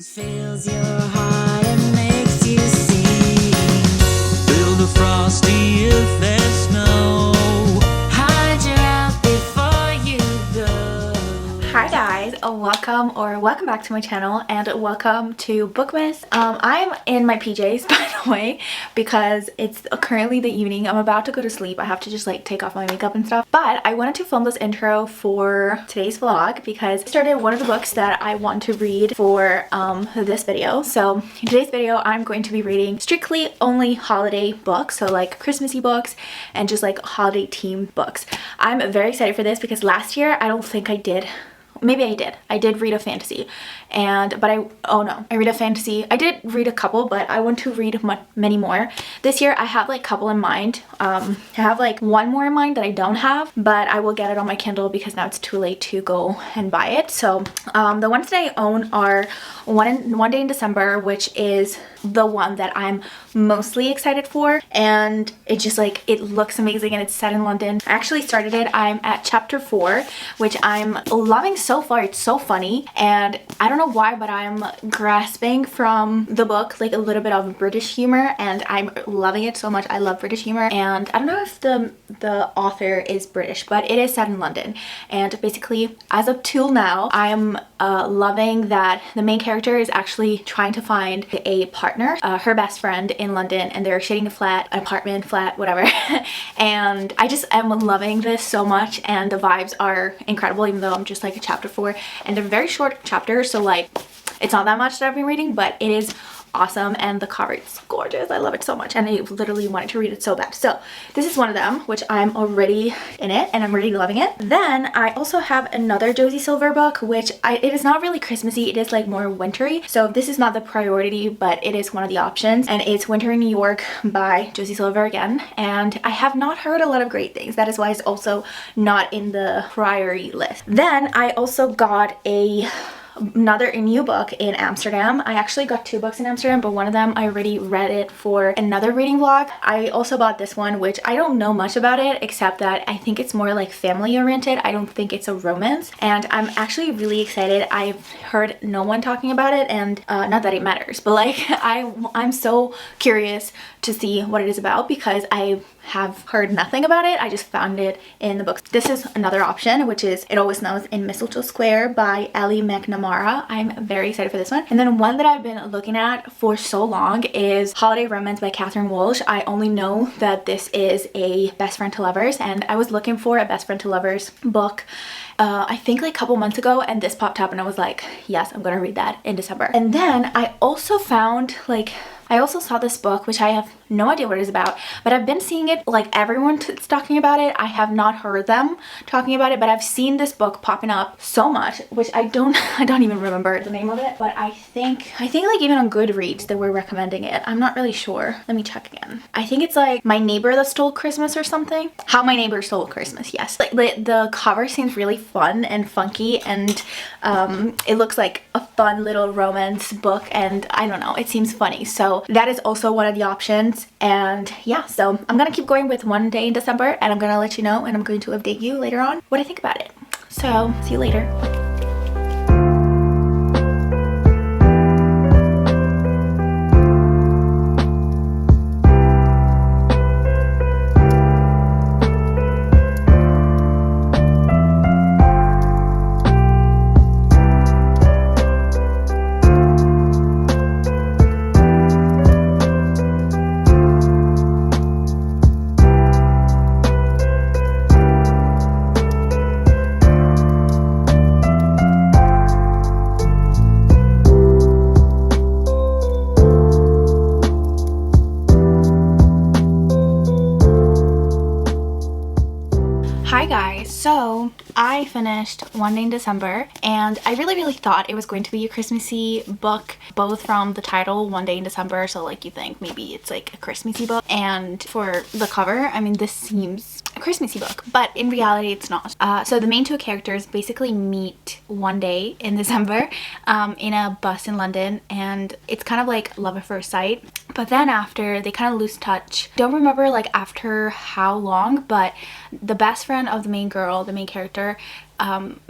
Fills your heart and makes you sing. Build a frosty if there's snow. Hide your out before you go. Hi guys, welcome back to my channel and welcome to Bookmas. I'm in my PJs by the way because it's currently the evening. I'm about to go to sleep. I have to just like take off my makeup and stuff, but I wanted to film this intro for today's vlog because I started one of the books that I want to read for this video. So in today's video I'm going to be reading strictly only holiday books, so like Christmassy books and just like holiday themed books. I'm very excited for this because last year I don't think I did. Maybe I did read a fantasy, I read a fantasy. I did read a couple, but I want to read many more. This year I have like a couple in mind. I have like one more in mind that I don't have, but I will get it on my Kindle because now it's too late to go and buy it. So the ones that I own are One Day in December, which is the one that I'm mostly excited for, and it just like, it looks amazing and it's set in London. I actually started it. I'm at chapter 4, which I'm loving so far. It's so funny, and I don't know why, but I'm grasping from the book like a little bit of British humor, and I'm loving it so much. I love British humor, and I don't know if the author is British, but it is set in London. And basically, as of till now, I'm loving that the main character is actually trying to find a partner, her best friend in London, and they're sharing an apartment, whatever. And I just am loving this so much, and the vibes are incredible, even though I'm just like a chapter 4, and they're very short chapters, so like it's not that much that I've been reading, but it is awesome, and the cover is gorgeous. I love it so much, and I literally wanted to read it so bad. So this is one of them, which I'm already in it and I'm really loving it. Then I also have another Josie Silver book, which it is not really Christmassy, it is like more wintry, so this is not the priority, but it is one of the options, and it's Winter in New York by Josie Silver again, and I have not heard a lot of great things. That is why it's also not in the priority list. Then I also got another new book in Amsterdam. I actually got 2 books in Amsterdam, but one of them I already read it for another reading vlog. I also bought this one, which I don't know much about it, except that I think it's more like family oriented. I don't think it's a romance, and I'm actually really excited. I've heard no one talking about it, and not that it matters, but like I'm so curious to see what it is about because I have heard nothing about it. I just found it in the books. This is another option, which is It Always Snows in Mistletoe Square by Ellie McNamara. I'm very excited for this one. And then one that I've been looking at for so long is Holiday Romance by Catherine Walsh. I only know that this is a Best Friend to Lovers, and I was looking for a Best Friend to Lovers book I think like a couple months ago, and this popped up and I was like, yes, I'm gonna read that in December. And then I also found I also saw this book, which I have no idea what it is about, but I've been seeing it, like everyone's talking about it. I have not heard them talking about it, but I've seen this book popping up so much, which I don't even remember the name of it, but I think like even on Goodreads they were recommending it. I'm not really sure. Let me check again. I think it's like My Neighbor That Stole Christmas or something. How My Neighbor Stole Christmas, yes. Like the cover seems really fun and funky, and it looks like a fun little romance book, and I don't know, it seems funny. So that is also one of the options. And yeah, so I'm gonna keep going with One Day in December, and I'm gonna let you know, and I'm going to update you later on what I think about it. So see you later. Hi guys, so I finished One Day in December, and I really thought it was going to be a Christmassy book, both from the title One Day in December, so like you think maybe it's like a Christmassy book, and for the cover, I mean, this seems a Christmassy book, but in reality it's not. So the main 2 characters basically meet one day in December in a bus in London, and it's kind of like love at first sight, but then after they kind of lose touch. Don't remember like after how long, but the best friend of the main girl, the main character,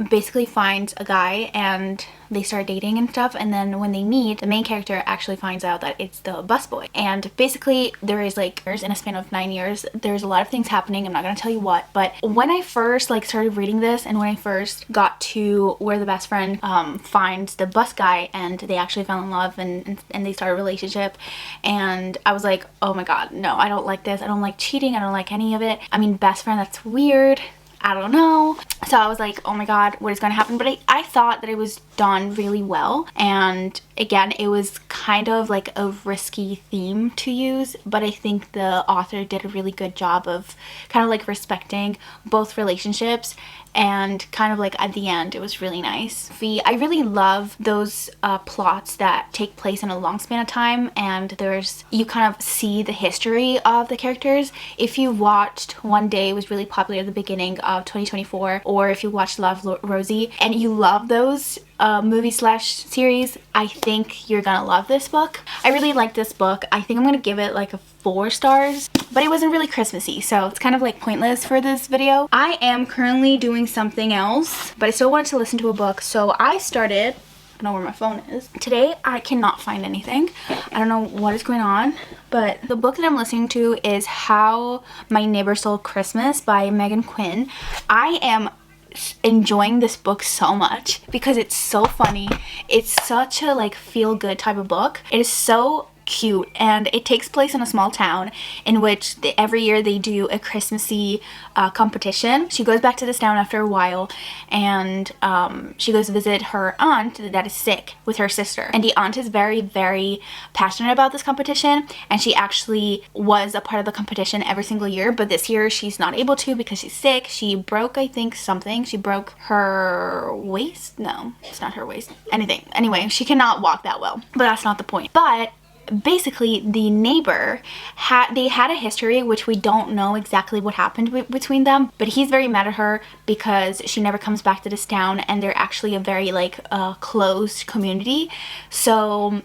basically finds a guy and they start dating and stuff, and then when they meet, the main character actually finds out that it's the busboy. And basically there is like, in a span of 9 years, there's a lot of things happening. I'm not gonna tell you what, but when I first like started reading this, and when I first got to where the best friend finds the bus guy and they actually fell in love and they start a relationship, and I was like, oh my god, no, I don't like this. I don't like cheating. I don't like any of it. I mean, best friend, that's weird. I don't know. So I was like, oh my god, what is going to happen? But I thought that it was done really well. And again, it was kind of like a risky theme to use, but I think the author did a really good job of kind of like respecting both relationships, and kind of like at the end it was really nice. I really love those plots that take place in a long span of time, and you kind of see the history of the characters. If you watched One Day, it was really popular at the beginning of 2024, or if you watched Love, Rosie, and you love those movie/series, I think you're gonna love this book. I really like this book. I think I'm gonna give it like a 4 stars, but it wasn't really Christmassy, so it's kind of like pointless for this video. I am currently doing something else, but I still wanted to listen to a book, so I started, I don't know where my phone is. Today I cannot find anything. I don't know what is going on, but the book that I'm listening to is How My Neighbor Stole Christmas by Megan Quinn. I am enjoying this book so much because it's so funny. It's such a like feel-good type of book. It is so cute, and it takes place in a small town in which every year they do a Christmassy competition. She goes back to this town after a while, and she goes to visit her aunt that is sick with her sister, and the aunt is very, very passionate about this competition, and she actually was a part of the competition every single year, but this year she's not able to because she's sick. She broke, I think, something. She broke her waist. No, it's not her waist. Anything. Anyway, she cannot walk that well, but that's not the point. But basically the neighbor they had a history which we don't know exactly what happened between them, but he's very mad at her because she never comes back to this town, and they're actually a very like closed community. So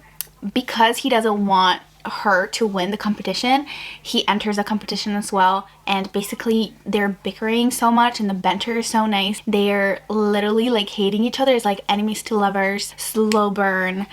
because he doesn't want her to win the competition, he enters a competition as well, and basically they're bickering so much, and the banter is so nice. They're literally like hating each other. It's like enemies to lovers, slow burn,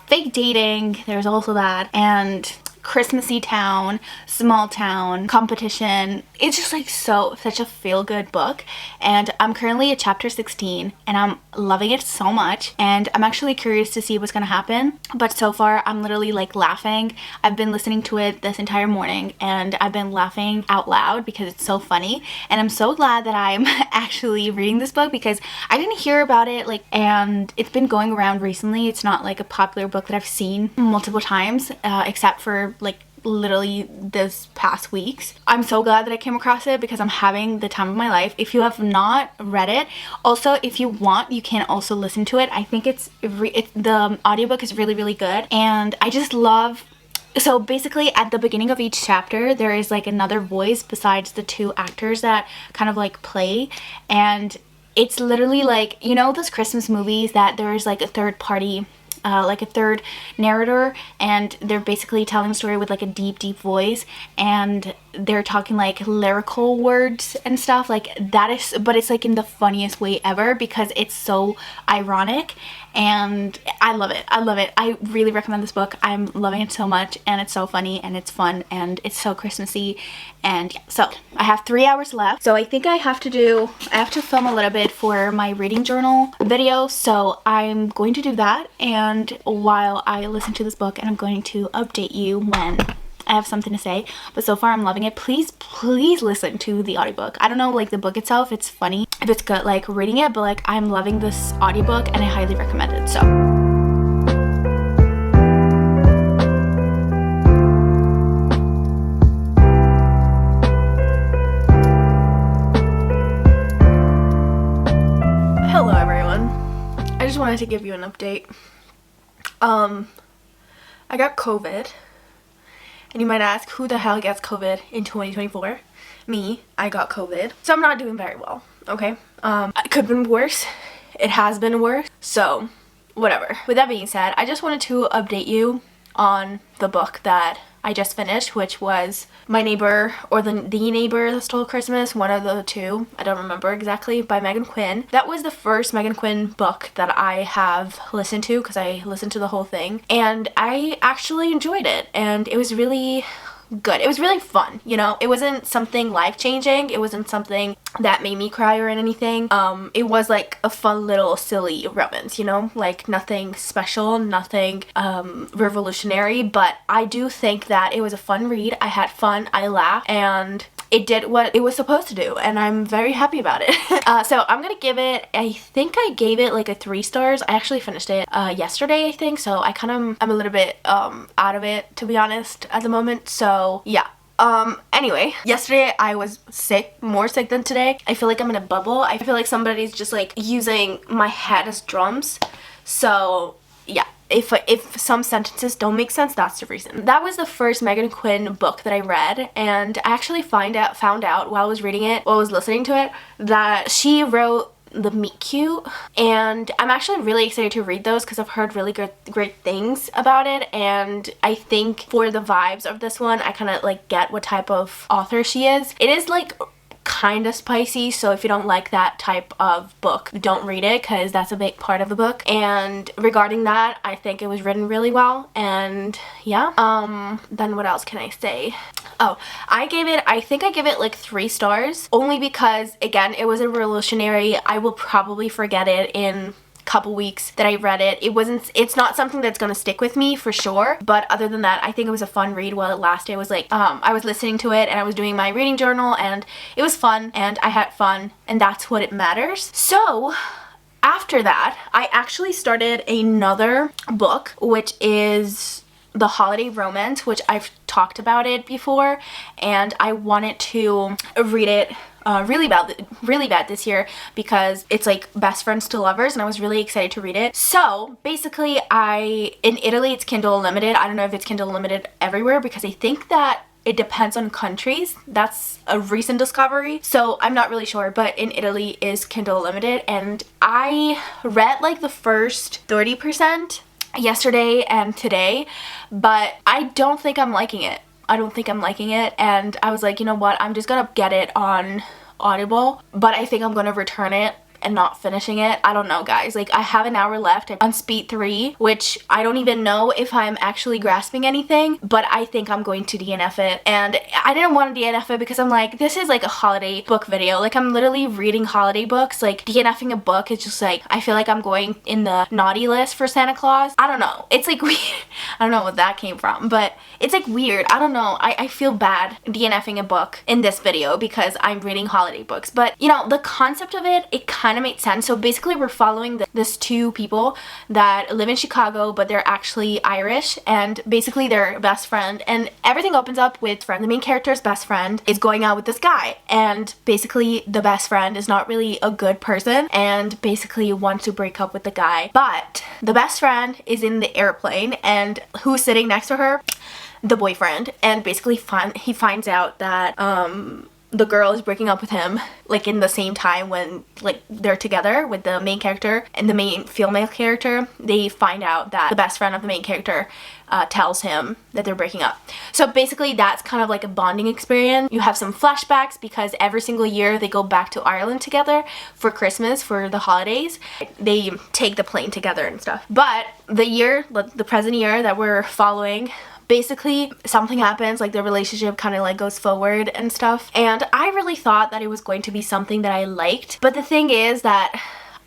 fake dating, there's also that, and Christmassy town, small town, competition. It's just like such a feel-good book, and I'm currently at chapter 16 and I'm loving it so much, and I'm actually curious to see what's gonna happen. But so far I'm literally like laughing. I've been listening to it this entire morning and I've been laughing out loud because it's so funny, and I'm so glad that I'm actually reading this book because I didn't hear about it and it's been going around recently. It's not like a popular book that I've seen multiple times, except for like literally this past weeks. I'm so glad that I came across it because I'm having the time of my life. If you have not read it, also if you want, you can also listen to it. I think the audiobook is really, really good, and I just love. So basically at the beginning of each chapter there is like another voice besides the 2 actors that kind of like play, and it's literally like, you know those Christmas movies that there's like a third party, like a third narrator, and they're basically telling a story with like a deep voice, and they're talking like lyrical words and stuff like that, is but it's like in the funniest way ever because it's so ironic, and I love it. I really recommend this book. I'm loving it so much, and it's so funny and it's fun and it's so Christmassy. And yeah, so I have 3 hours left, so I think I have to film a little bit for my reading journal video, so I'm going to do that, and while I listen to this book, and I'm going to update you when I have something to say. But so far I'm loving it. Please listen to the audiobook. I don't know, like the book itself, it's funny if it's good like reading it, but like I'm loving this audiobook and I highly recommend it. So hello everyone, I just wanted to give you an update. I got COVID. And you might ask, who the hell gets COVID in 2024? Me. I got COVID. So I'm not doing very well, okay? It could have been worse. It has been worse. So, whatever. With that being said, I just wanted to update you on the book that I just finished, which was My Neighbor or The Neighbor That Stole Christmas, one of the two, I don't remember exactly, by Megan Quinn. That was the first Megan Quinn book that I have listened to, because I listened to the whole thing, and I actually enjoyed it, and it was really good. It was really fun, you know? It wasn't something life-changing. It wasn't something that made me cry or anything. It was like a fun little silly romance, you know? Like nothing special, nothing revolutionary, but I do think that it was a fun read. I had fun, I laughed, and it did what it was supposed to do, and I'm very happy about it. So I'm gonna give it, I think I gave it like a 3 stars. I actually finished it yesterday, I think, so I'm a little bit out of it, to be honest, at the moment. So yeah. Anyway, yesterday I was sick, more sick than today. I feel like I'm in a bubble. I feel like somebody's just like using my head as drums. So yeah. If some sentences don't make sense, that's the reason. That was the first Megan Quinn book that I read, and I actually found out while I was reading it, while I was listening to it, that she wrote the Meet Cute, and I'm actually really excited to read those because I've heard really great things about it, and I think for the vibes of this one, I kind of like get what type of author she is. It is like kind of spicy, so if you don't like that type of book, don't read it, because that's a big part of the book. And regarding that, I think it was written really well, and yeah. Then what else can I say? Oh, I think I gave it like 3 stars, only because again, it wasn't revolutionary. I will probably forget it in couple weeks that I read it. It's not something that's gonna stick with me for sure, but other than that, I think it was a fun read while it lasted. It was like I was listening to it and I was doing my reading journal, and it was fun and I had fun, and that's what it matters. So after that, I actually started another book, which is The Holiday Romance, which I've talked about it before, and I wanted to read it really bad this year because it's like best friends to lovers, and I was really excited to read it. So basically, in Italy it's Kindle Unlimited. I don't know if it's Kindle Unlimited everywhere, because I think that it depends on countries. That's a recent discovery, so I'm not really sure, but in Italy is Kindle Unlimited, and I read like the first 30% yesterday and today, but I don't think I'm liking it. And I was like, you know what, I'm just gonna get it on Audible, but I think I'm gonna return it and not finishing it. I don't know, guys. Like, I have an hour left on speed 3, which I don't even know if I'm actually grasping anything, but I think I'm going to DNF it. And I didn't want to DNF it because I'm like, this is like a holiday book video. Like, I'm literally reading holiday books. Like, DNFing a book is just like, I feel like I'm going in the naughty list for Santa Claus. I don't know. It's like weird. I don't know what that came from, but it's like weird. I don't know. I feel bad DNFing a book in this video because I'm reading holiday books. But, you know, the concept of it kind of made sense. So basically, we're following this 2 people that live in Chicago, but they're actually Irish, and basically their best friend, and everything opens up with the main character's best friend is going out with this guy, and basically the best friend is not really a good person and basically wants to break up with the guy. But the best friend is in the airplane, and who's sitting next to her? The boyfriend. And basically he finds out that the girl is breaking up with him like in the same time when like they're together with the main character and the main female character. They find out that the best friend of the main character tells him that they're breaking up. So basically that's kind of like a bonding experience. You have some flashbacks because every single year they go back to Ireland together for Christmas, for the holidays. They take the plane together and stuff. But the present year that we're following, basically something happens, like the relationship kind of like goes forward and stuff, and I really thought that it was going to be something that I liked. But the thing is that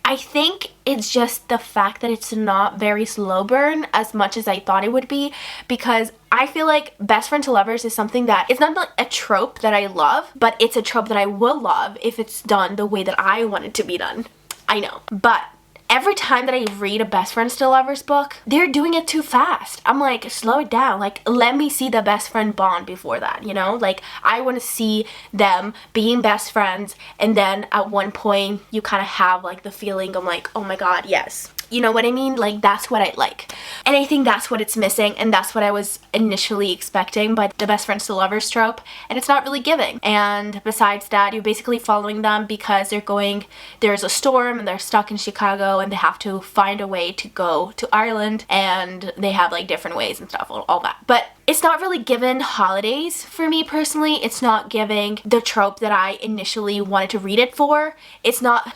I think it's just the fact that it's not very slow burn as much as I thought it would be, because I feel like best friend to lovers is something that it's not like a trope that I love, but it's a trope that I will love if it's done the way that I want it to be done. I know, but every time that I read a best friends to lovers book, they're doing it too fast. I'm like, slow it down. Like, let me see the best friend bond before that, you know? Like, I want to see them being best friends, and then at one point you kind of have like the feeling of like, oh my god, yes. You know what I mean? Like, that's what I like. And I think that's what it's missing, and that's what I was initially expecting by the best friends to lovers trope, and it's not really giving. And besides that, you're basically following them because there's a storm and they're stuck in Chicago and they have to find a way to go to Ireland, and they have like different ways and stuff, all that. But it's not really given holidays for me personally. It's not giving the trope that I initially wanted to read it for. It's not...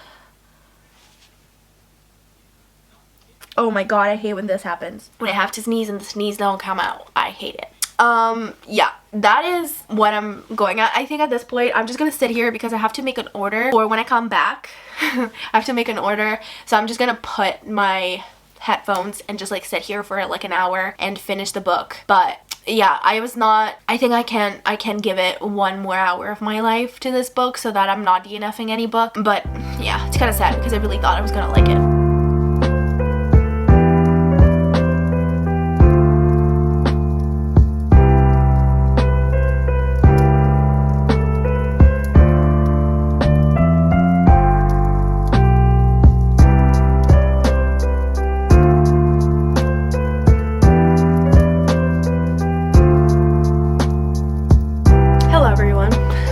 Oh my god, I hate when this happens. When I have to sneeze and the sneeze don't come out. I hate it. Yeah, that is what I'm going at. I think at this point, I'm just gonna sit here because I have to make an order. Or when I come back, I have to make an order. So I'm just gonna put my headphones and just like sit here for like an hour and finish the book. But yeah, I think I can give it one more hour of my life to this book so that I'm not DNFing any book. But yeah, it's kind of sad because I really thought I was gonna like it.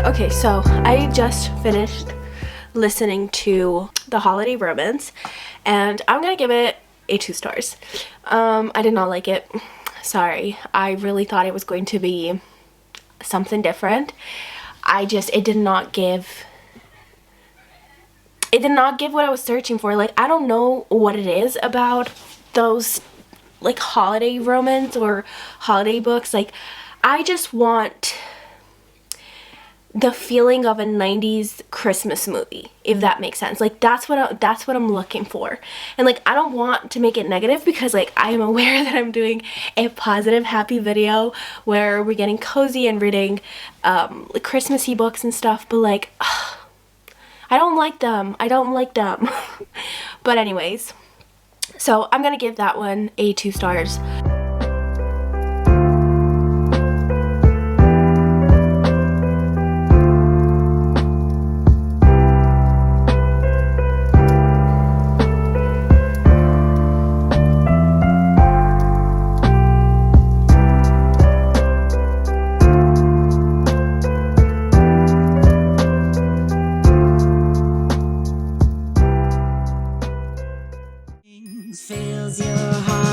Okay, so I just finished listening to The Holiday Romance, and I'm gonna give it a 2 stars. I did not like it. Sorry. I really thought it was going to be something different. It did not give what I was searching for. Like, I don't know what it is about those like holiday romance or holiday books. Like, I just want the feeling of a 90s Christmas movie, if that makes sense. Like, that's what I'm looking for. And like, I don't want to make it negative because like, I am aware that I'm doing a positive, happy video where we're getting cozy and reading like Christmassy books and stuff, but like, I don't like them. But anyways, so I'm gonna give that one a 2 stars. Fills your heart.